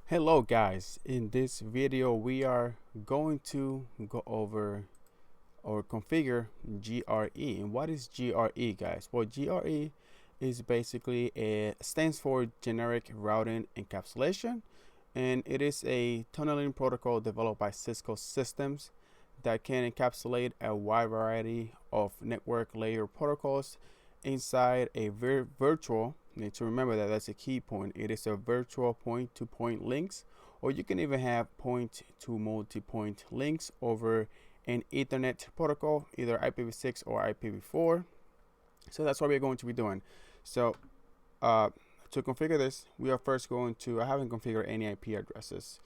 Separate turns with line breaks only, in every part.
Hello guys, in this video we are going to go over or configure GRE. And what is GRE, guys? Well, GRE is basically stands for Generic Routing Encapsulation, and it is a tunneling protocol developed by Cisco Systems that can encapsulate a wide variety of network layer protocols inside a virtual. You need to remember that that's a key point. It is a virtual point-to-point links, or you can even have point-to-multipoint links over an Ethernet protocol, either IPv6 or IPv4. So that's what we're going to be doing. So to configure this, we are first going to, I haven't configured any IP addresses.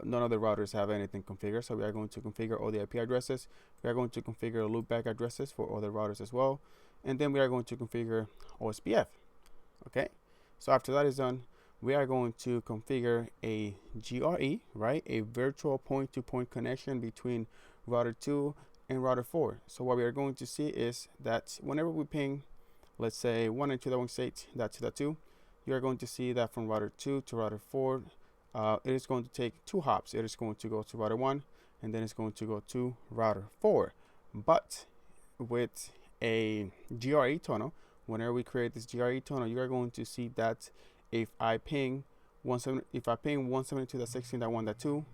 None of the routers have anything configured, so we are going to configure all the IP addresses. We are going to configure loopback addresses for other routers as well, and then we are going to configure OSPF. Okay, so after that is done, we are going to configure a GRE, right? A virtual point-to-point connection between router 2 and router 4. So what we are going to see is that whenever we ping, let's say 192.168.2.2, you are going to see that from router 2 to router 4, it is going to take 2 hops. It is going to go to router 1, and then it's going to go to router 4. But with a GRE tunnel, whenever we create this GRE tunnel, you are going to see that if I ping 172.16.1.2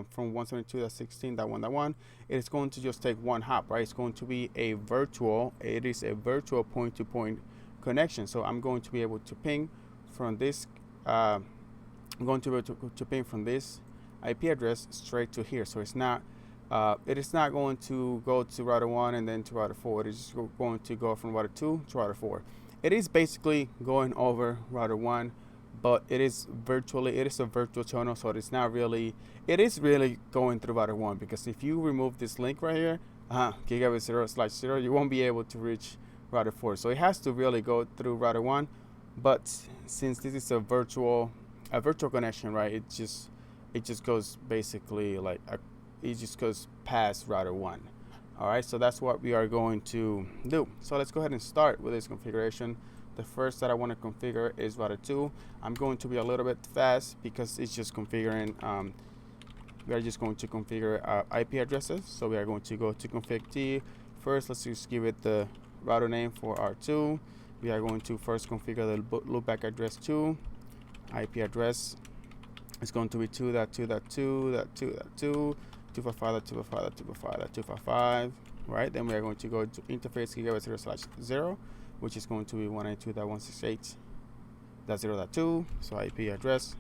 from 172.16.1.1, it is going to just take 1 hop, right? It's going to be a virtual. It is a virtual point-to-point connection. So I'm going to be able to ping from this. I'm going to be able to ping from this IP address straight to here. So it's not. It is not going to go to router 1 and then to router 4. It is just going to go from router 2 to router 4. It is basically going over router 1, but it is a virtual tunnel, so it's not really, it is really going through router 1, because if you remove this link right here, gigabit 0/0, you won't be able to reach router 4. So it has to really go through router 1, but since this is a virtual connection, right, it just goes basically like it just goes past router 1. All right, so that's what we are going to do. So let's go ahead and start with this configuration. The first that I want to configure is router 2. I'm going to be a little bit fast because it's just configuring. We are just going to configure IP addresses. So we are going to go to config T. First, let's just give it the router name for R2. We are going to first configure the loopback address 2. IP address is going to be 2.2.2.2.2. 255.255.255.255, right? Then we are going to go to interface gigabit 0/0, which is going to be 192.168.0.2. So IP address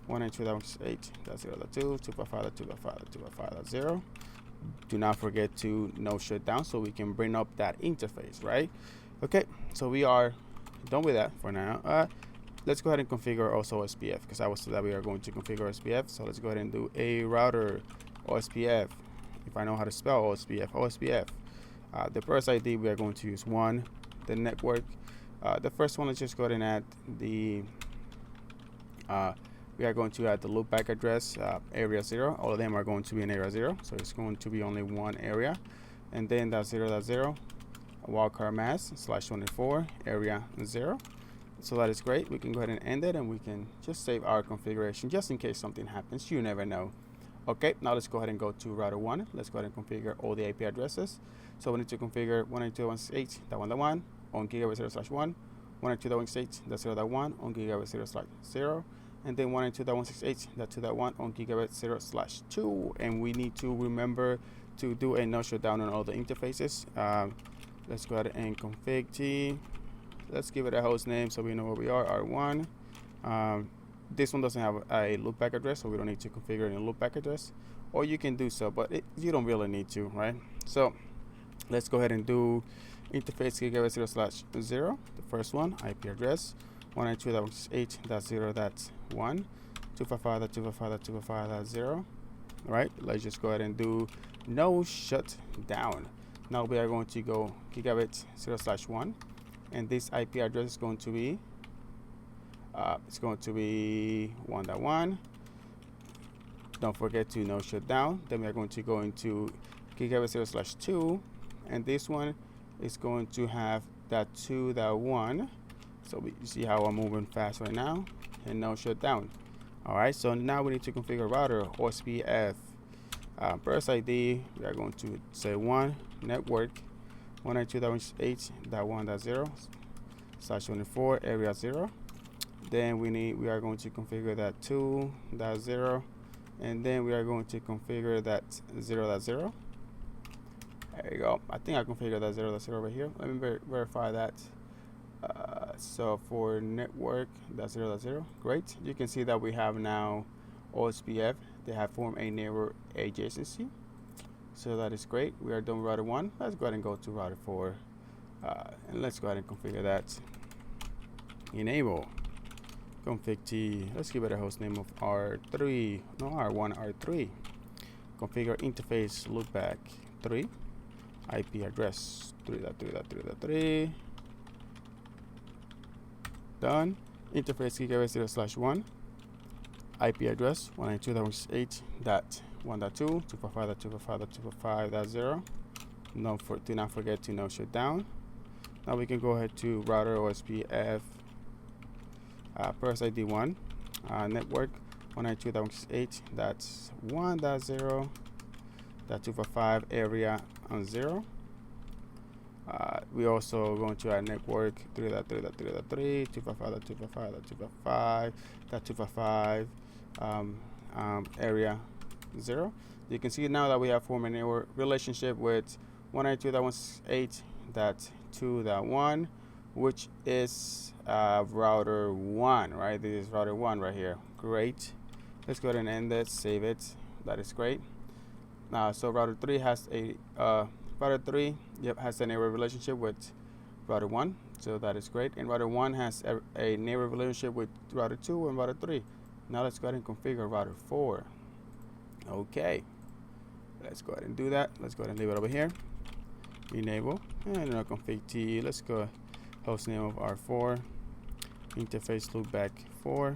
192.168.0.2, 255.255.255.0. Do not forget to no shutdown so we can bring up that interface, right? Okay, so we are done with that for now. Let's go ahead and configure also OSPF, because I was told that we are going to configure OSPF. So let's go ahead and do a router OSPF. If I know how to spell OSPF. The first ID we are going to use 1. The network. The first one, let's just go ahead and add the. We are going to add the loopback address, area 0. All of them are going to be in area 0, so it's going to be only one area. And then that 0.0 wildcard mask /24 area 0. So that is great. We can go ahead and end it, and we can just save our configuration just in case something happens. You never know. Okay, now let's go ahead and go to router 1. Let's go ahead and configure all the IP addresses. So we need to configure 192.168.1.1 on gigabit 0/1, 192.168.0.1 on gigabit 0/0, and then 192.168.2.1 on gigabit 0/2. And we need to remember to do a no shutdown on all the interfaces. Let's go ahead and config T. Let's give it a host name so we know where we are, R1. This one doesn't have a loopback address, so we don't need to configure any loopback address. Or you can do so, but you don't really need to, right? So let's go ahead and do interface gigabit 0/0. The first one, IP address 192.168.0.1, 255.255.255.0. Right? Let's just go ahead and do no shutdown. Now we are going to go gigabit 0/1. And this IP address is going to be 1.1. Don't forget to no shutdown. Then we are going to go into gigabit 0/2, and this one is going to have that 2.1. So you see how I'm moving fast right now, and no shutdown. All right, so now we need to configure router OSPF. First ID, we are going to say 1 network 192.8.1.0/24 area 0. Then we are going to configure that 2.0, and then we are going to configure that 0.0. There you go. I think I configured that 0.0 right here. Let me verify that. So for network, that's 0.0. Great. You can see that we have now OSPF. They have formed a neighbor adjacency. So that is great. We are done with router 1. Let's go ahead and go to router 4. And let's go ahead and configure that. Enable config T. Let's give it a host name of R3. No, R1, R3. Configure interface loopback 3. IP address 3.3.3.3. Done. Interface gigabit 0/1. IP address 192.8.1.2, 255.255.255.0. Do not forget to no shutdown. Now we can go ahead to router OSPF. First ID 1. Network 192.1.0.255 area on 0. We also going to add network 3.3.3.3, 255.255.255.255 area 0. You can see now that we have formed a network relationship with 192.168.2.1, which is router 1, right? This is router 1 right here. Great. Let's go ahead and end it, save it. That is great. So router 3 has a has a neighbor relationship with router 1, so that is great. And router 1 has a neighbor relationship with router 2 and router 3. Now let's go ahead and configure router 4. Okay, let's go ahead and do that. Let's go ahead and leave it over here. Enable and config T. Let's go host name of R4. Interface loopback 4.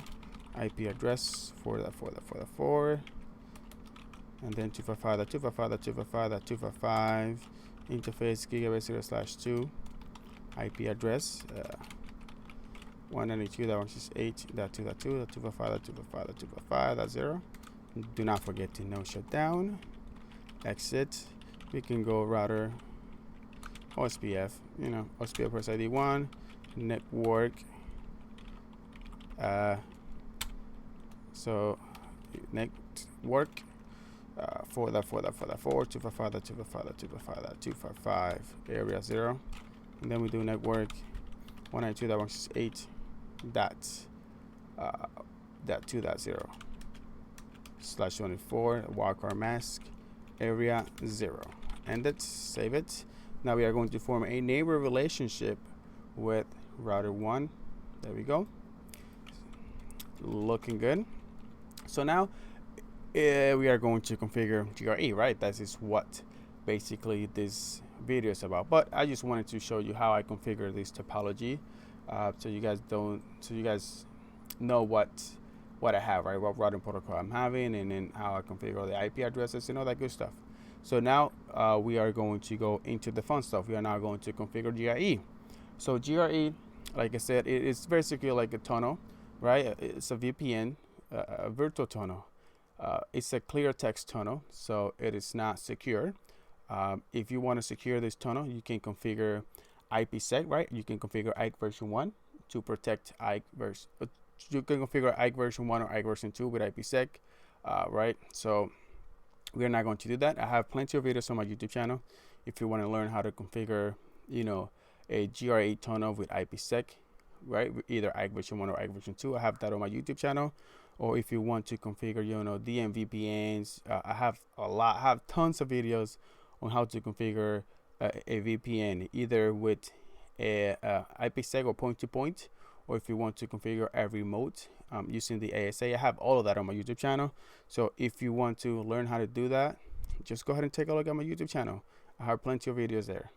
IP address 4.4.4.4. And then 255.255.255.255. Interface gigabit 0/2. IP address 192.168.2.2.255.255.255.0. Do not forget to no shutdown. Exit. We can go router OSPF. OSPF first ID 1 network. So network 4.4.4.4 255.255.255.255 area 0. And then we do network 192.168.2.0/24 wildcard mask area 0. And let's save it. Now we are going to form a neighbor relationship with router 1. There we go. Looking good. So now we are going to configure GRE, right? That is what basically this video is about. But I just wanted to show you how I configure this topology, so you guys know what I have, right? What routing protocol I'm having, and then how I configure the IP addresses and all that good stuff. So now we are going to go into the fun stuff. We are now going to configure GRE. So GRE, like I said, it is very secure, like a tunnel, right? It's a VPN, a virtual tunnel. It's a clear text tunnel, so it is not secure. If you want to secure this tunnel, you can configure IPsec, right? You can configure IKE version 1 to protect IKE version. You can configure IKE version 1 or IKE version 2 with IPsec, right? So we're not going to do that. I have plenty of videos on my YouTube channel. If you want to learn how to configure, a GRE tunnel with IPsec, right? Either IKE version 1 or IKE version 2. I have that on my YouTube channel. Or if you want to configure, DM VPNs, I have tons of videos on how to configure a VPN, either with a IPsec or point-to-point, or if you want to configure a remote using the ASA. I have all of that on my YouTube channel. So if you want to learn how to do that, just go ahead and take a look at my YouTube channel. I have plenty of videos there.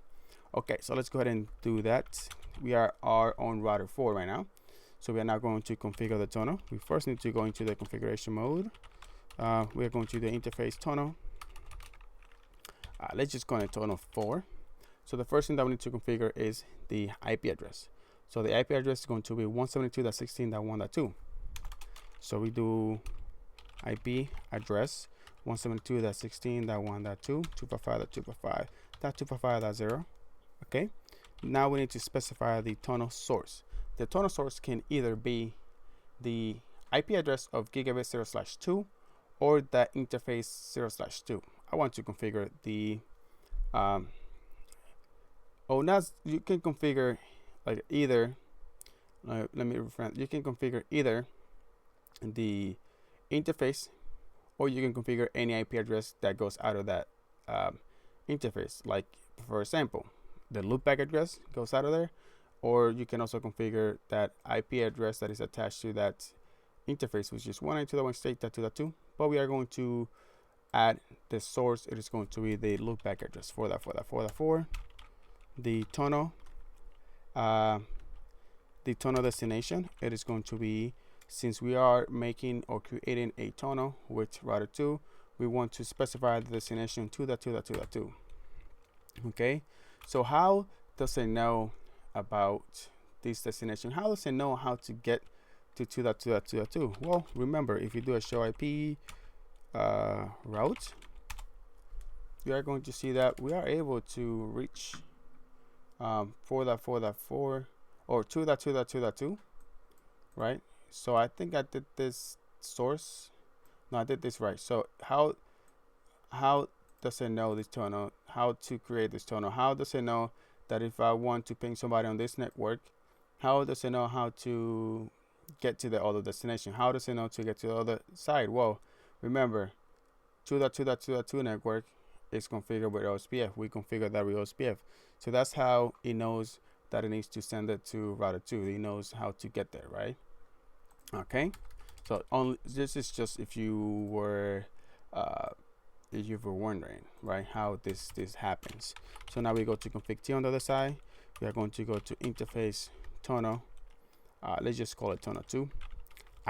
Okay, so let's go ahead and do that. We are on router 4 right now. So we are now going to configure the tunnel. We first need to go into the configuration mode. We are going to the interface tunnel. Let's just go into tunnel 4. So the first thing that we need to configure is the IP address. So the IP address is going to be 172.16.1.2. So we do IP address 172.16.1.2, 255.255.255.0. Okay. Now we need to specify the tunnel source. The tunnel source can either be the IP address of gigabit 0/2 or the interface 0/2. I want to configure the you can configure like either let me rephrase. You can configure either the interface, or you can configure any IP address that goes out of that interface. Like for example, the loopback address goes out of there, or you can also configure that IP address that is attached to that interface, which is 192.168.2.2. But we are going to add the source. It is going to be the loopback address for that. The tunnel destination, it is going to be, since we are making or creating a tunnel with router 2, we want to specify the destination 2.2.2.2. Okay, so how does it know about this destination? How does it know how to get to 2.2.2.2? Well, remember, if you do a show IP route, you are going to see that we are able to reach 4.4.4 or 2.2.2.2, right? So I think I did this source. No, I did this right. So how does it know this tunnel? How to create this tunnel? How does it know that if I want to ping somebody on this network, how does it know how to get to the other destination? How does it know to get to the other side? Well, remember, 2.2.2.2 network is configured with OSPF. We configured that with OSPF. So that's how it knows that it needs to send it to router 2. It knows how to get there, right? Okay. So this is just if you were wondering, right, how this happens. So now we go to config T on the other side. We are going to go to interface tunnel. Let's just call it tunnel 2.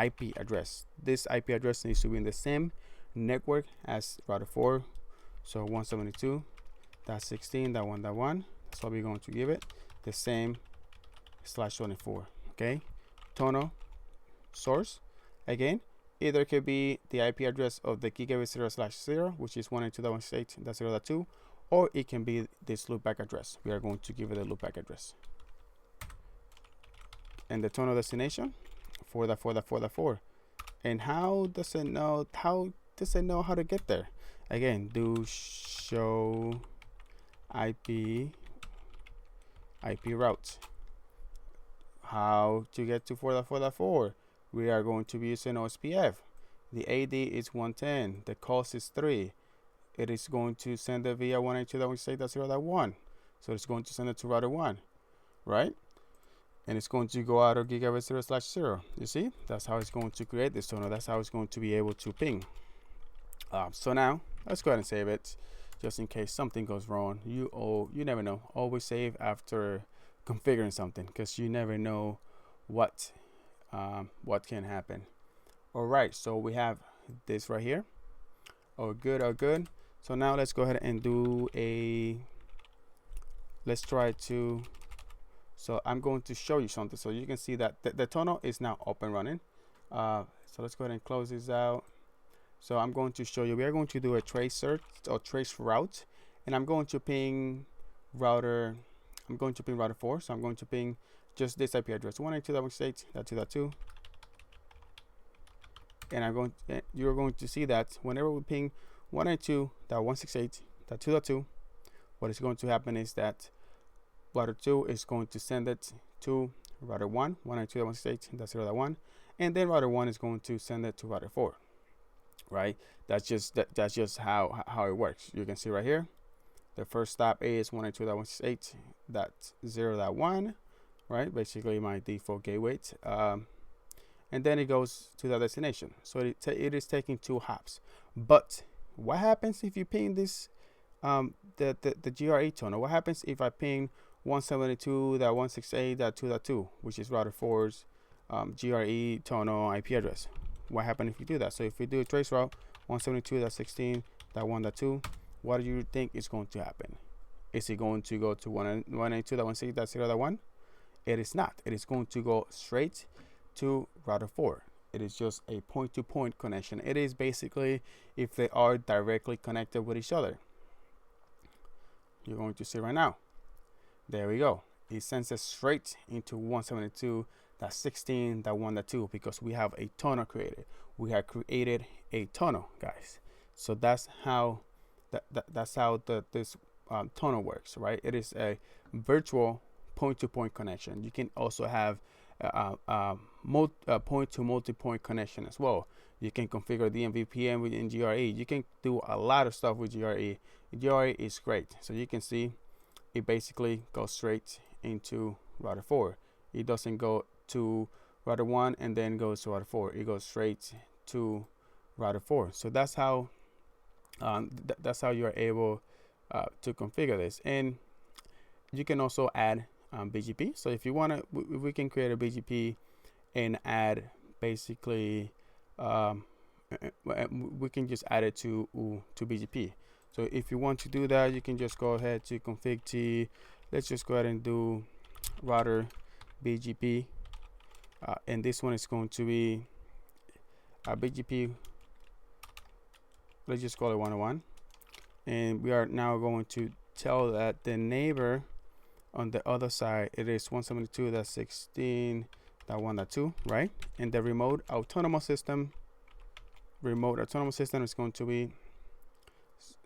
IP address. This IP address needs to be in the same network as router 4. So 172.16.1.1. That's what we're going to give it. The same /24. Okay. Tunnel source. Again, either could be the IP address of the gigabit 0/0, which is 192.168.0.2, or it can be this loopback address. We are going to give it a loopback address. And the tunnel destination, 4.4.4.4. And how does it know? How does it know how to get there? Again, do show IP route. How to get to 4.4.4? We are going to be using OSPF. The AD is 110. The cost is 3. It is going to send it via 192.168.0.1. So it's going to send it to router 1, right? And it's going to go out of gigabit 0/0. You see, that's how it's going to create this tunnel. That's how it's going to be able to ping. So now let's go ahead and save it, just in case something goes wrong. You never know. Always save after configuring something, because you never know what can happen. All right, so we have this right here. Oh good. So now let's go ahead and do so I'm going to show you something so you can see that the tunnel is now up and running. So let's go ahead and close this out. So I'm going to show you, we are going to do a trace search or trace route, and I'm going to ping router 4. So I'm going to ping just this IP address, 192.168.2.2. And you're going to see that whenever we ping 192.168.2.2, what is going to happen is that router 2 is going to send it to router 1, 192.168.0.1, and then router 1 is going to send it to router 4. Right? That's just how it works. You can see right here, the first stop is 192.168.0.1, right? Basically my default gateway. And then it goes to the destination. So it is taking 2 hops. But what happens if you ping this the GRE tunnel? What happens if I ping 172.168.2.2, which is router 4's GRE tunnel IP address? What happens if you do that? So if we do a trace route 172.16.1.2, what do you think is going to happen? Is it going to go to 192.168.0.1? It is not. It is going to go straight to router 4. It is just a point-to-point connection. It is basically if they are directly connected with each other. You're going to see right now. There we go. It sends us straight into 172.16.1.2 because we have a tunnel created. We have created a tunnel, guys. So that's how this tunnel works, right? It is a virtual point-to-point connection. You can also have point-to-multipoint connection as well. You can configure the MVPN within GRE. You can do a lot of stuff with GRE. GRE is great. So you can see it basically goes straight into router 4. It doesn't go to router 1 and then goes to router 4. It goes straight to router 4. So that's how you're able to configure this. And you can also add BGP. So if you want to, we can create a BGP and add basically we can just add it to BGP. So if you want to do that, you can just go ahead to config T. Let's just go ahead and do router BGP, and this one is going to be BGP. Let's just call it 101, and we are now going to tell that the neighbor on the other side, it is 172.16.1.2, right? And the remote autonomous system is going to be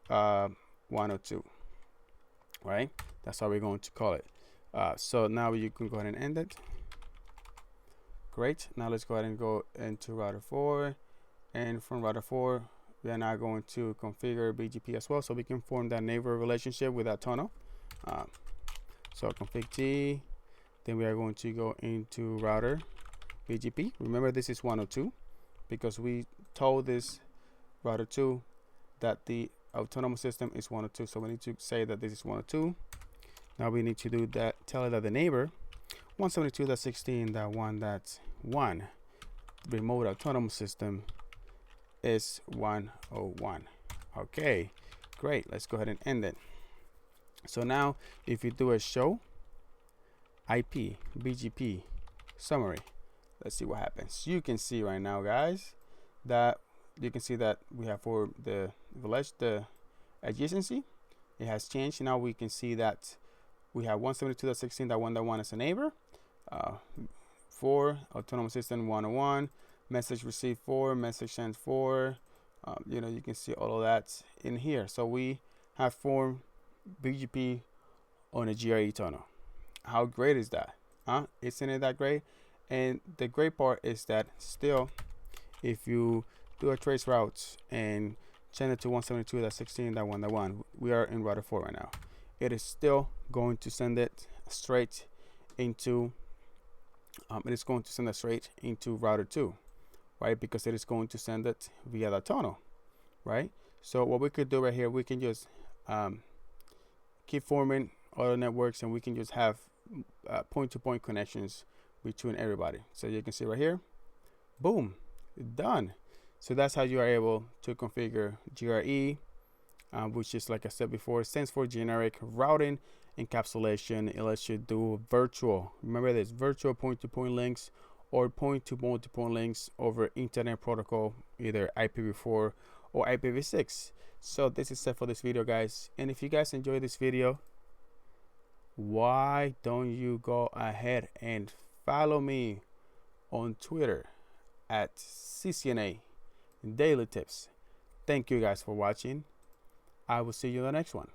102, right? That's how we're going to call it. So now you can go ahead and end it. Great. Now let's go ahead and go into router 4, and from router 4 we are now going to configure BGP as well, so we can form that neighbor relationship with that tunnel. So config T, then we are going to go into router BGP. Remember, this is 102 because we told this router 2 that the autonomous system is 102, so we need to say that this is 102. Now we need to do that, tell it that the neighbor 172.16.1.1 remote autonomous system is 101. Okay, great. Let's go ahead and end it. So now if you do a show IP BGP summary, let's see what happens. You can see right now, guys, that you can see that we have for the adjacency, it has changed. Now we can see that we have 172.16.1.1 as a neighbor, for autonomous system 101, message received 4, message sent 4. You know, you can see all of that in here. So we have formed BGP on a GRE tunnel. How great is that? Isn't it that great? And the great part is that still, if you do a trace route and send it to 172.16.1.1, we are in router 4 right now. It is still going to send it straight into router 2, right? Because it is going to send it via the tunnel, right? So what we could do right here, we can just keep forming other networks, and we can just have point-to-point connections between everybody. So you can see right here, boom, done. So that's how you are able to configure GRE, which is, like I said before, stands for generic routing encapsulation. It lets you do virtual, remember this, virtual point-to-point links or point-to-multipoint links over Internet protocol, either IPv4 or IPv6. So this is it for this video, guys. And if you guys enjoyed this video, why don't you go ahead and follow me on Twitter at CCNA Daily Tips. Thank you guys for watching. I will see you in the next one.